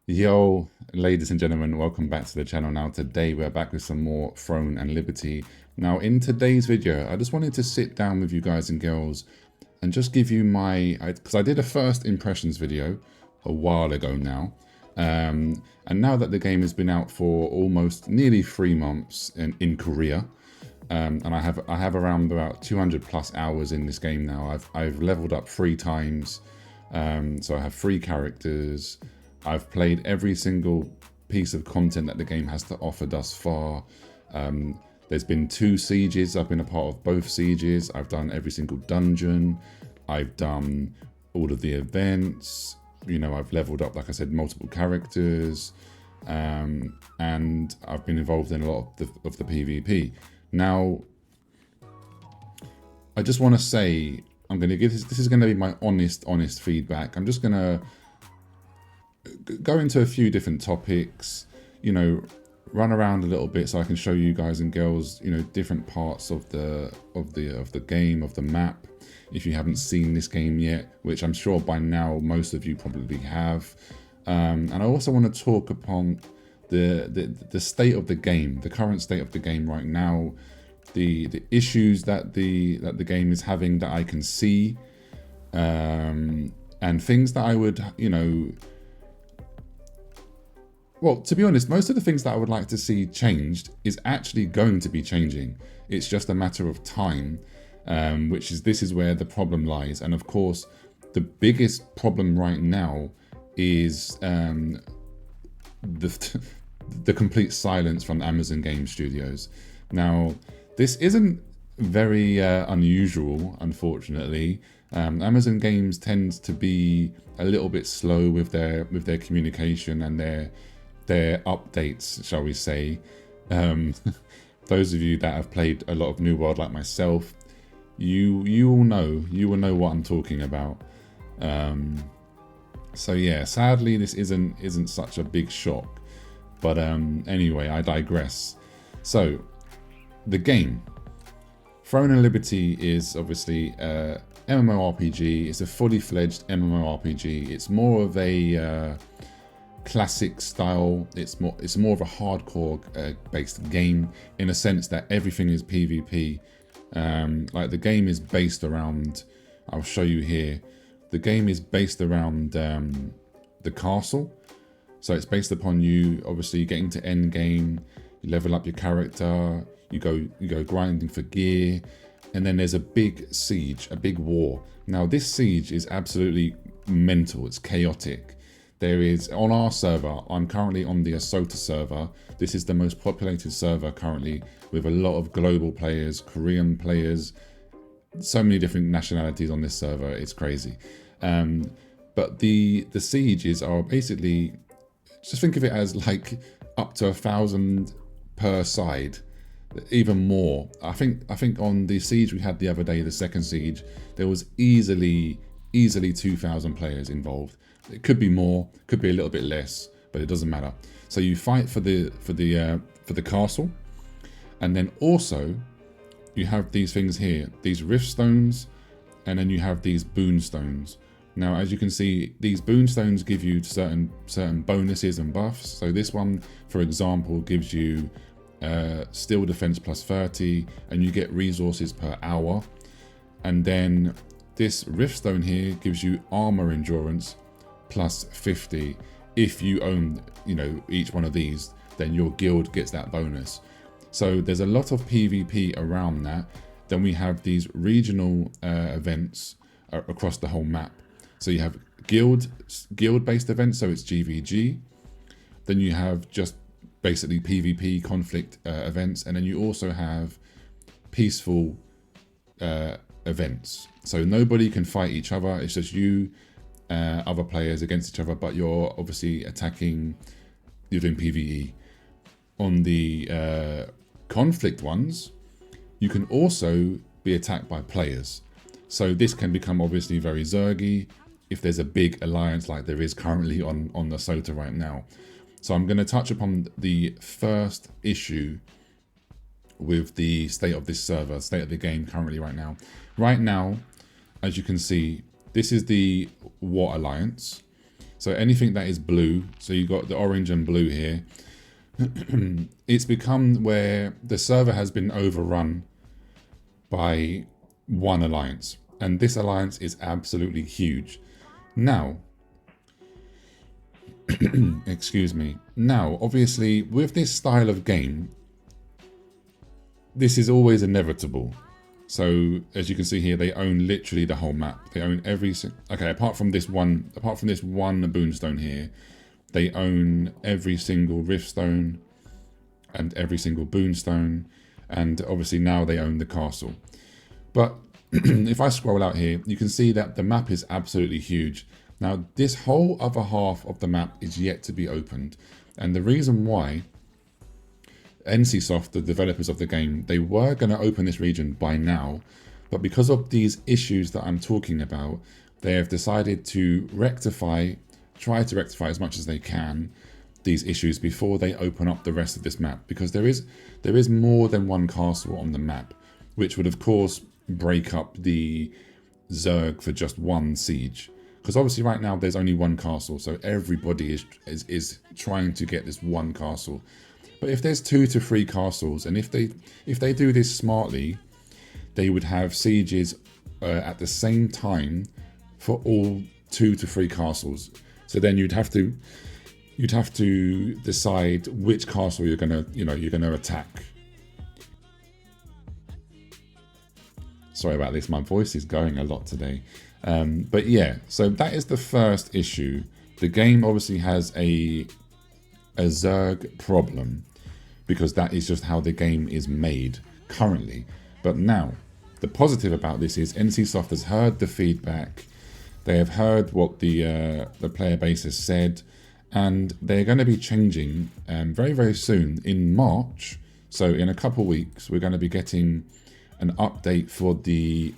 Yo, ladies and gentlemen, welcome back to the channel. Now, today we're back with some more Throne and Liberty. Now, in today's video, I just wanted to sit down with you guys and girls and just give you because I did a first impressions video a while ago now. And now that the game has been out for almost nearly 3 months in Korea, and I have around about 200 plus hours in this game now. I've leveled up 3 times, so I have 3 characters. I've played every single piece of content that the game has to offer thus far. There's been 2 sieges. I've been a part of both sieges. I've done every single dungeon. I've done all of the events. You know, I've leveled up, like I said, multiple characters. And I've been involved in a lot of the PvP. Now, I just want to say, I'm going to give this is going to be my honest feedback. I'm just going to go into a few different topics, you know, run around a little bit so I can show you guys and girls, you know, different parts of the game, of the map, if you haven't seen this game yet, which I'm sure by now most of you probably have. And I also want to talk upon the state of the game, the current state of the game right now, the issues that the game is having that I can see, and things that I would, you know, well, to be honest, most of the things that I would like to see changed is actually going to be changing. It's just a matter of time, this is where the problem lies. And of course, the biggest problem right now is the complete silence from Amazon Game Studios. Now, this isn't very unusual, unfortunately. Amazon Games tends to be a little bit slow with their communication and their updates, shall we say. Those of you that have played a lot of New World like myself, you will know what I'm talking about. So yeah, sadly this isn't such a big shock, but anyway, I digress. So the game Throne and Liberty is obviously a MMORPG. It's a fully fledged MMORPG. It's more of a classic style. It's more of a hardcore based game, in a sense that everything is PvP. Like the game is based around, I'll show you here, the game is based around the castle. So it's based upon you obviously getting to end game, you level up your character, you go grinding for gear, and then there's a big siege, a big war. Now this siege is absolutely mental, it's chaotic. There is, on our server, I'm currently on the Asota server. This is the most populated server currently, with a lot of global players, Korean players, so many different nationalities on this server, it's crazy. But the sieges are basically, just think of it as like up to 1,000 per side, even more. I think on the siege we had the other day, the second siege, there was easily 2,000 players involved. It could be more, could be a little bit less, but it doesn't matter. So you fight for the castle, and then also you have these things here, these rift stones, and then you have these boon stones. Now, as you can see, these boon stones give you certain bonuses and buffs. So this one, for example, gives you steel defense plus 30, and you get resources per hour. And then this rift stone here gives you armor endurance plus 50. If you own, you know, each one of these, then your guild gets that bonus. So there's a lot of PvP around that. Then we have these regional events across the whole map. So you have guild-based events, so it's GVG. Then you have just basically PvP conflict events, and then you also have peaceful events. So nobody can fight each other. It's just you, other players against each other, but you're obviously attacking, you're doing PvE. On the conflict ones, you can also be attacked by players. So this can become obviously very Zergy if there's a big alliance like there is currently on the Asota right now. So I'm going to touch upon the first issue with the state of this server, state of the game currently right now. Right now, as you can see, this is the War Alliance. So anything that is blue, so you've got the orange and blue here, it's become where the server has been overrun by one alliance. And this alliance is absolutely huge. Now, excuse me. Now, obviously, with this style of game, this is always inevitable. So as you can see here, they own literally the whole map. They own every, okay, apart from this one boonstone here, they own every single riftstone and every single boonstone, and obviously now they own the castle. But if I scroll out here, you can see that the map is absolutely huge. Now, this whole other half of the map is yet to be opened, and the reason why, NCSoft, the developers of the game, they were going to open this region by now, but because of these issues that I'm talking about, they have decided to try to rectify as much as they can these issues before they open up the rest of this map, because there is more than one castle on the map, which would of course break up the Zerg for just one siege. Because obviously right now there's only one castle, so everybody is trying to get this one castle. But if there's 2 to 3 castles, and if they do this smartly, they would have sieges at the same time for all 2 to 3 castles. So then you'd have to decide which castle you're gonna attack. Sorry about this, my voice is going a lot today. But yeah, so that is the first issue. The game obviously has a Zerg problem, because that is just how the game is made currently. But now, the positive about this is NCSoft has heard the feedback, they have heard what the player base has said, and they're going to be changing very, very soon in March. So in a couple of weeks, we're going to be getting an update for the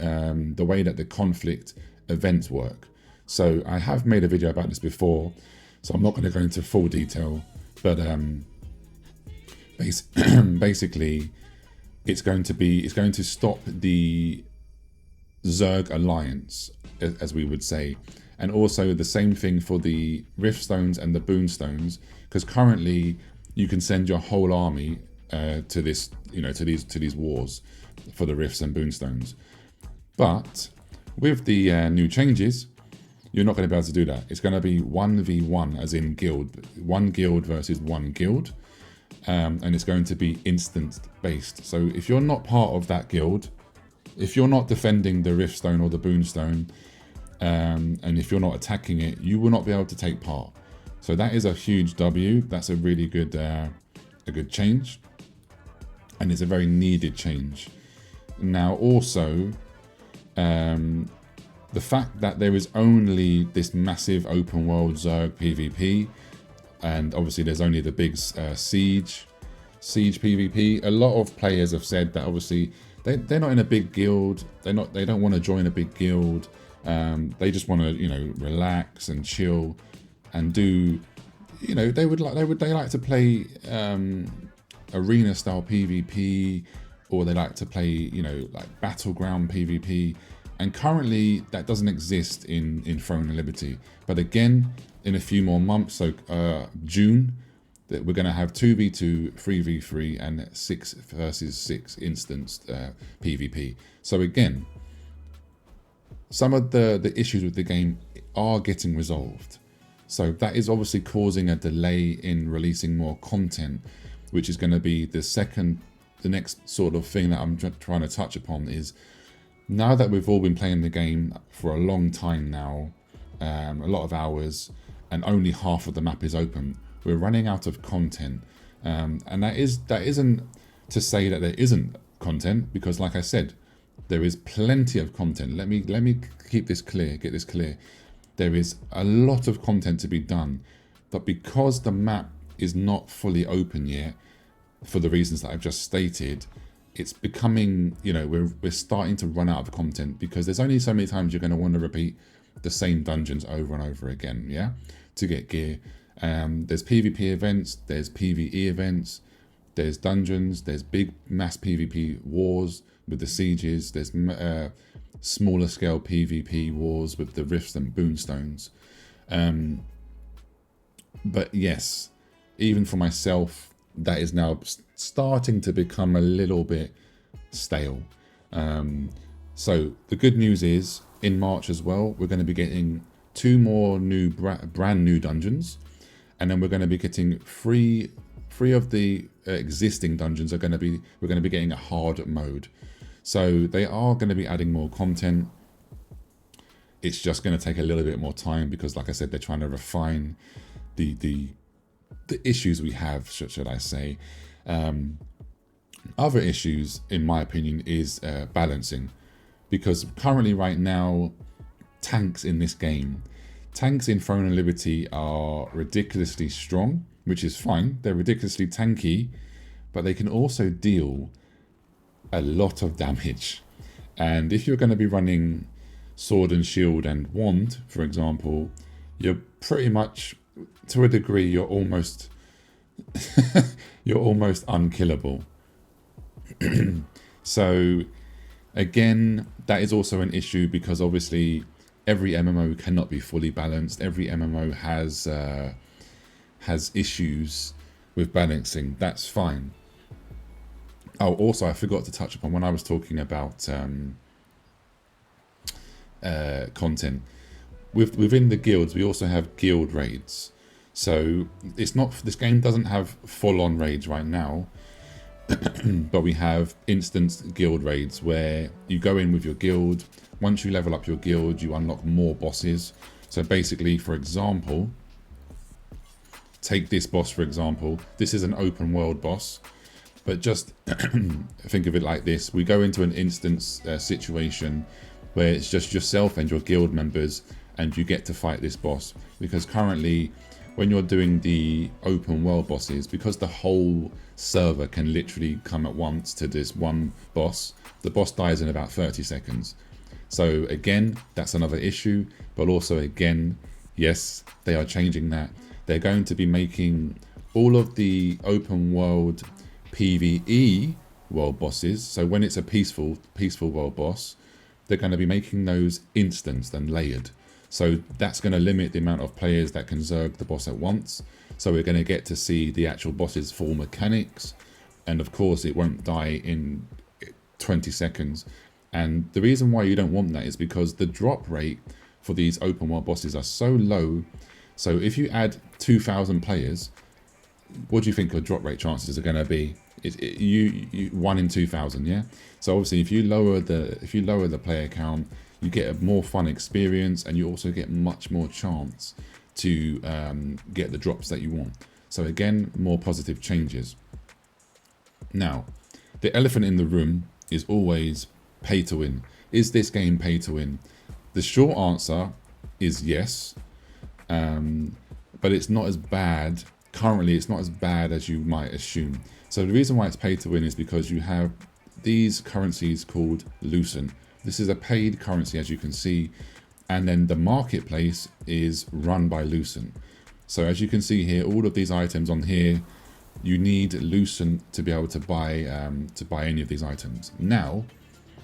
way that the conflict events work. So I have made a video about this before, so I'm not going to go into full detail, but basically it's going to stop the Zerg alliance, as we would say, and also the same thing for the riftstones and the boonstones, because currently you can send your whole army to this, to these wars for the rifts and boonstones. But with the new changes, you're not going to be able to do that. It's going to be 1v1, as in guild, one guild versus one guild, and it's going to be instance based. So if you're not part of that guild, if you're not defending the riftstone or the boonstone, and if you're not attacking it, you will not be able to take part. So that is a huge W. That's a really good, change, and it's a very needed change. Now, also, the fact that there is only this massive open world Zerg PvP, and obviously there's only the big siege PvP. A lot of players have said that obviously they're not in a big guild. They don't want to join a big guild. They just want to relax and chill and do. They like to play arena style PvP, or they like to play like battleground PvP. And currently that doesn't exist in Throne of Liberty. But again, in a few more months, so June, that we're going to have 2v2, 3v3, and 6 versus 6 instanced PvP. So again, some of the issues with the game are getting resolved. So that is obviously causing a delay in releasing more content, which is going to be the next sort of thing that I'm trying to touch upon is, now that we've all been playing the game for a long time now, a lot of hours, and only half of the map is open, we're running out of content. And that isn't to say that there isn't content, because like I said, there is plenty of content. Let me keep this clear, get this clear. There is a lot of content to be done, but because the map is not fully open yet, for the reasons that I've just stated, it's becoming, we're starting to run out of content, because there's only so many times you're going to want to repeat the same dungeons over and over again, yeah, to get gear. There's PvP events, there's PvE events, there's dungeons, there's big mass PvP wars with the sieges, there's smaller scale PvP wars with the rifts and boonstones. But yes, even for myself, that is now starting to become a little bit stale. So the good news is in March as well, we're going to be getting 2 more new brand new dungeons, and then we're going to be getting three of the existing dungeons we're going to be getting a hard mode. So they are going to be adding more content. It's just going to take a little bit more time because, like I said, they're trying to refine the issues we have, should I say. Other issues, in my opinion, is balancing, because currently right now, tanks in this game, tanks in Throne and Liberty are ridiculously strong, which is fine. They're ridiculously tanky, but they can also deal a lot of damage. And if you're going to be running sword and shield and wand, for example, you're pretty much, to a degree, you're almost unkillable. So again, that is also an issue, because obviously every MMO cannot be fully balanced. Every MMO has issues with balancing. That's fine. Oh, also, I forgot to touch upon when I was talking about content. Within the guilds, we also have guild raids. So it's not, this game doesn't have full-on raids right now, but we have instance guild raids where you go in with your guild. Once you level up your guild, you unlock more bosses. So basically, for example, take this boss, for example. This is an open world boss, but just think of it like this. We go into an instance situation where it's just yourself and your guild members, and you get to fight this boss. Because currently, when you're doing the open world bosses, because the whole server can literally come at once to this one boss, the boss dies in about 30 seconds. So again, that's another issue. But also again, yes, they are changing that. They're going to be making all of the open world PvE world bosses. So when it's a peaceful world boss, they're going to be making those instanced and layered. So that's going to limit the amount of players that can zerg the boss at once. So we're going to get to see the actual boss's full mechanics. And of course, it won't die in 20 seconds. And the reason why you don't want that is because the drop rate for these open world bosses are so low. So if you add 2,000 players, what do you think your drop rate chances are going to be? You 1 in 2,000, yeah. So obviously, if you lower the player count, you get a more fun experience, and you also get much more chance to get the drops that you want. So again, more positive changes. Now, the elephant in the room is always pay to win. Is this game pay to win? The short answer is yes, but it's not as bad. Currently, it's not as bad as you might assume. So the reason why it's pay to win is because you have these currencies called Lucent. This is a paid currency, as you can see, and then the marketplace is run by Lucent. So as you can see here, all of these items on here, you need Lucent to be able to buy any of these items. Now,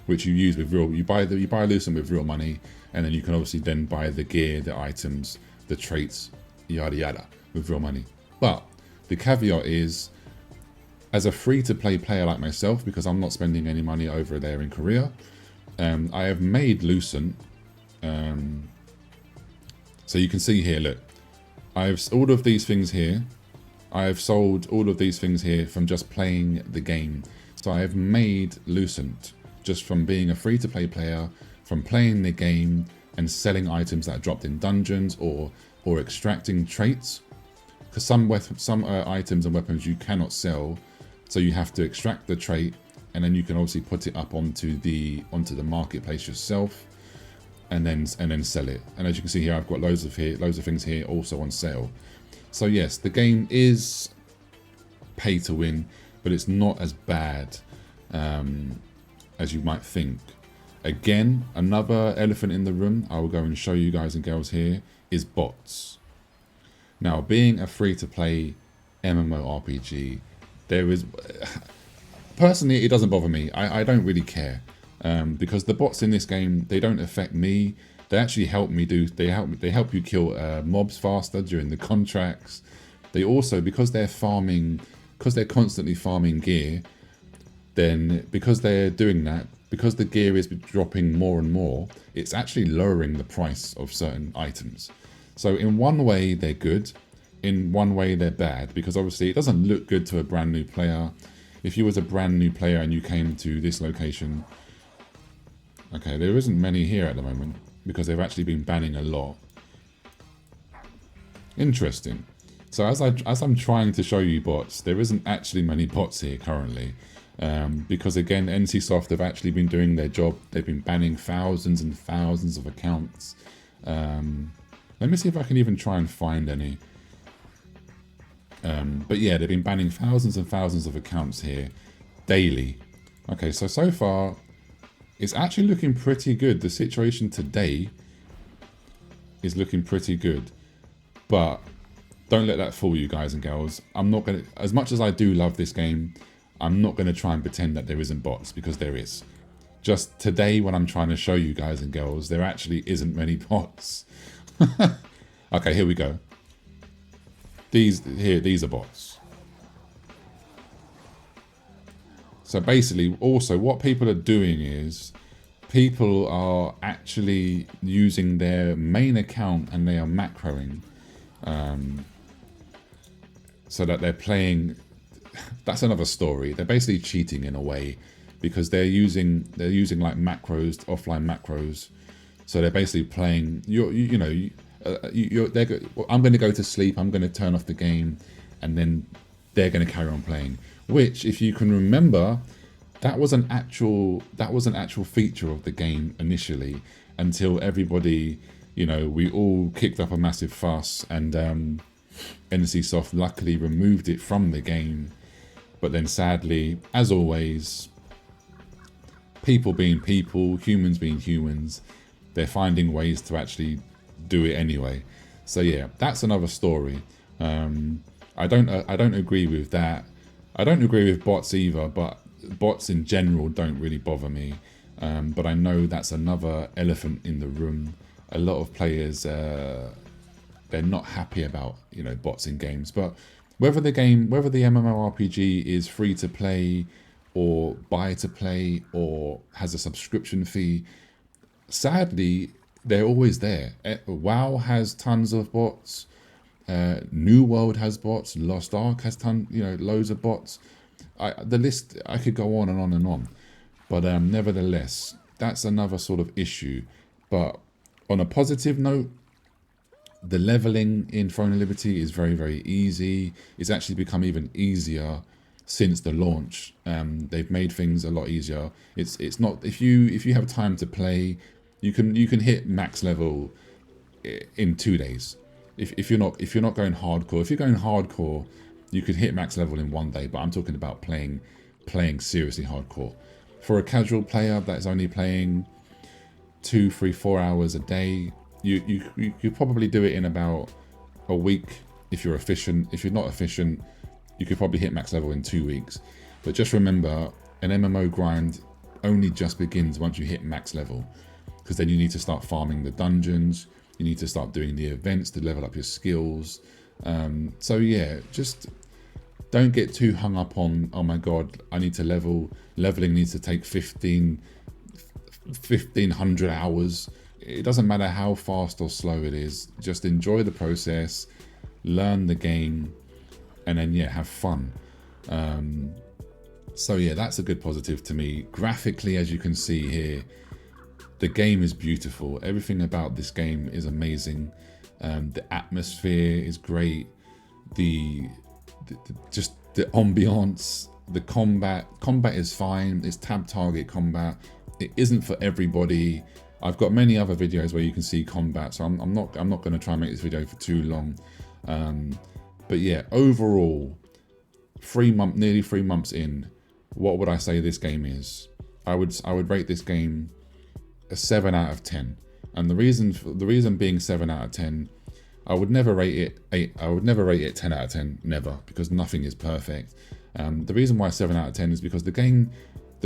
which you use with you buy Lucent with real money, and then you can obviously then buy the gear, the items, the traits, yada yada, with real money. But the caveat is, as a free-to-play player like myself, because I'm not spending any money over there in Korea, I have made Lucent. So you can see here, look, all of these things here, I have sold all of these things here from just playing the game. So I have made Lucent just from being a free-to-play player, from playing the game and selling items that are dropped in dungeons, or extracting traits. Because some items and weapons you cannot sell, so you have to extract the trait, and then you can obviously put it up onto the marketplace yourself, and then sell it. And as you can see here, I've got loads of things here also on sale. So yes, the game is pay to win, but it's not as bad as you might think. Again, another elephant in the room, I will go and show you guys and girls here, is bots. Now, being a free-to-play MMORPG, there is... Personally, it doesn't bother me. I don't really care. Because the bots in this game, they don't affect me. They actually help me they help you kill mobs faster during the contracts. they also, because they're farming, because they're constantly farming gear, then because they're doing that, because the gear is dropping more and more, it's actually lowering the price of certain items. So in one way they're good, in one way they're bad, because obviously it doesn't look good to a brand new player. If you was a brand new player and you came to this location, okay, there isn't many here at the moment because they've actually been banning a lot. Interesting. So as I'm trying to show you bots, there isn't actually many bots here currently. Because again, NCSoft have actually been doing their job. They've been banning thousands and thousands of accounts. Let me see if I can even try and find any. But yeah, they've been banning thousands and thousands of accounts here daily. Okay, so far, it's actually looking pretty good. The situation today is looking pretty good. But don't let that fool you guys and girls. I'm not going to, as much as I do love this game, I'm not going to try and pretend that there isn't bots, because there is. Just today when I'm trying to show you guys and girls, there actually isn't many bots. Okay, here we go. These are bots. So basically, also what people are doing is people are actually using their main account and they are macroing, so that they're playing. That's another story. They're basically cheating in a way, because they're using like macros, offline macros. So they're basically playing. I'm going to go to sleep. I'm going to turn off the game, and then they're going to carry on playing. Which, if you can remember, that was an actual feature of the game initially, until everybody, we all kicked up a massive fuss, and NCSoft luckily removed it from the game. But then sadly, as always, people being people, humans being humans, they're finding ways to actually do it anyway. So yeah, that's another story. I don't agree with that. I don't agree with bots either, but bots in general don't really bother me. But I know that's another elephant in the room. A lot of players, they're not happy about bots in games. But whether the MMORPG is free to play or buy to play or has a subscription fee, sadly they're always there. WoW has tons of bots. New World has bots. Lost Ark has loads of bots. The list, I could go on and on and on. But nevertheless, that's another sort of issue. But on a positive note, the leveling in Throne of Liberty is very, very easy. It's actually become even easier since the launch. They've made things a lot easier. It's not, if you have time to play, you can hit max level in 2 days. If you're not going hardcore. If you're going hardcore, you could hit max level in 1 day. But I'm talking about playing seriously hardcore. For a casual player that's only playing 2, 3, 4 hours a day, you could probably do it in about a week if you're efficient. If you're not efficient, you could probably hit max level in 2 weeks. But just remember, an MMO grind only just begins once you hit max level, because then you need to start farming the dungeons. You need to start doing the events to level up your skills. So yeah, just don't get too hung up on, oh my god, I need to level. Leveling needs to take 1,500 hours. It doesn't matter how fast or slow it is. Just enjoy the process, learn the game, and then yeah, have fun. So yeah, that's a good positive to me. Graphically, as you can see here, the game is beautiful. Everything about this game is amazing. The atmosphere is great. Just the ambiance, the combat is fine. It's tab target combat. It isn't for everybody. I've got many other videos where you can see combat, so I'm not going to try and make this video for too long. But yeah, overall, nearly 3 months in, what would I say this game is? I would rate this game a 7 out of 10, and the reason being 7 out of 10, I would never rate it 8. I would never rate it 10 out of 10, never, because nothing is perfect. The reason why 7 out of 10 is because the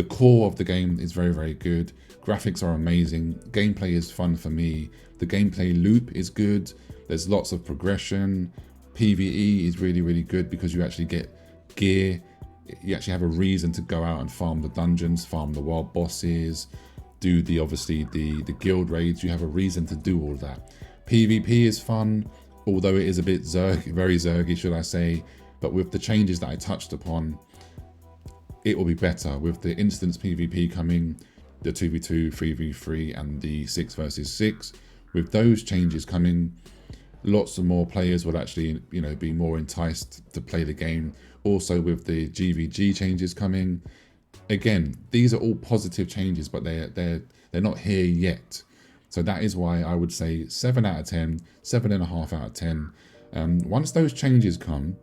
core of the game is very, very good. Graphics are amazing. Gameplay is fun for me. The gameplay loop is good. There's lots of progression. PvE is really, really good because you actually get gear. You actually have a reason to go out and farm the dungeons, farm the wild bosses, do the guild raids. You have a reason to do all of that. PvP is fun, although it is a bit very zergy, should I say. But with the changes that I touched upon, it will be better. With the instance PvP coming, the 2v2, 3v3, and the 6 versus 6, with those changes coming, lots of more players will actually, you know, be more enticed to play the game. Also with the GVG changes coming, again, these are all positive changes, but they're not here yet. So that is why I would say 7 out of 10, 7.5 out of 10. Once those changes come,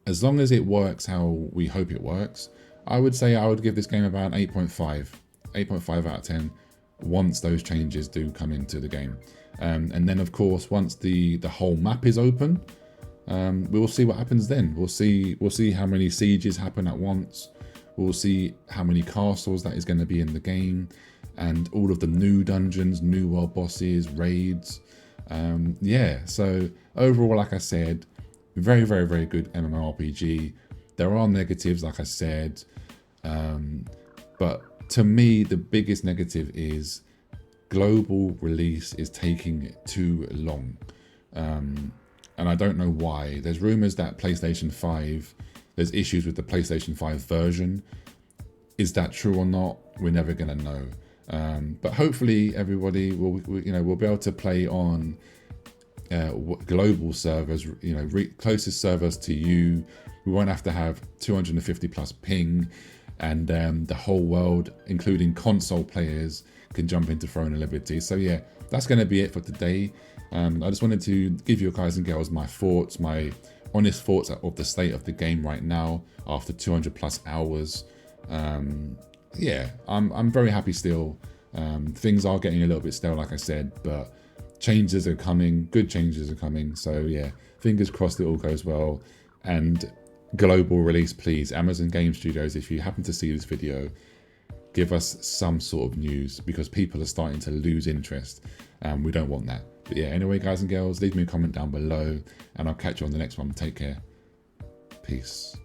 as long as it works how we hope it works, I would say I would give this game about 8.5 out of 10 once those changes do come into the game. And then of course, once the whole map is open, we will see what happens then. We'll see how many sieges happen at once. We'll see how many castles that is going to be in the game, and all of the new dungeons, new world bosses, raids. Yeah, so overall, like I said, very, very, very good MMORPG. There are negatives, like I said, but to me, the biggest negative is global release is taking too long. And I don't know why. There's rumors that PlayStation 5, there's issues with the PlayStation 5 version. Is that true or not? We're never gonna know. But hopefully everybody will we'll be able to play on global servers, closest servers to you. We won't have to have 250 plus ping, and the whole world, including console players, can jump into Throne of Liberty. So yeah, that's going to be it for today. I just wanted to give you guys and girls my thoughts, my honest thoughts of the state of the game right now after 200 plus hours. Yeah, I'm very happy still. Things are getting a little bit stale, like I said, but changes are coming, good changes are coming. So yeah, fingers crossed it all goes well. And global release, please. Amazon Game Studios, if you happen to see this video, give us some sort of news, because people are starting to lose interest. We don't want that. But yeah, anyway, guys and girls, leave me a comment down below, and I'll catch you on the next one. Take care. Peace.